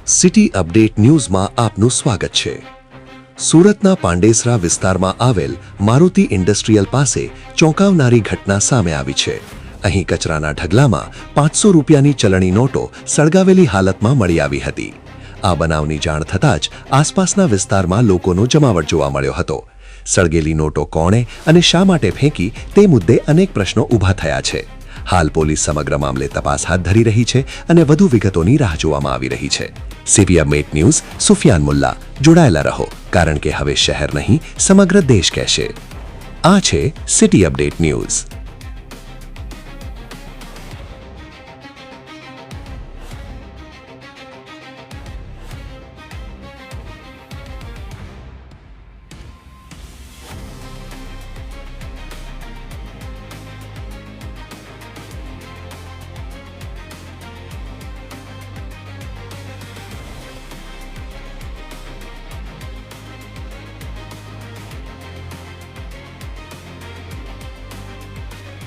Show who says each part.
Speaker 1: City update ન્યૂઝમાં આપનું સ્વાગત છે। સુરતના પાંડેસરા વિસ્તારમાં આવેલ મારુતિ ઇન્ડસ્ટ્રીયલ પાસે ચોંકાવનારી ઘટના સામે આવી છે। અહીં કચરાના ઢગલામાં 500 રૂપિયાની ચલણી નોટો સળગાવેલી હાલતમાં મળી આવી હતી। આ બનાવની જાણ થતાં જ આસપાસના વિસ્તારમાં લોકોનો જમાવટ જોવા મળ્યો હતો। સળગેલી નોટો કોણે અને શા માટે ફેંકી તે મુદ્દે અનેક પ્રશ્નો ઊભા થયા છે। હાલ પોલીસ સમગ્ર મામલે તપાસ હાથ ધરી રહી છે અને વધુ વિગતોની રાહ જોવામાં આવી રહી છે। City update news Sufiyan Mulla, જોડાયેલા રહો, કારણ કે હવે શહેર નહીં સમગ્ર દેશ કહેશે। આ છે સિટી અપડેટ ન્યૂઝ।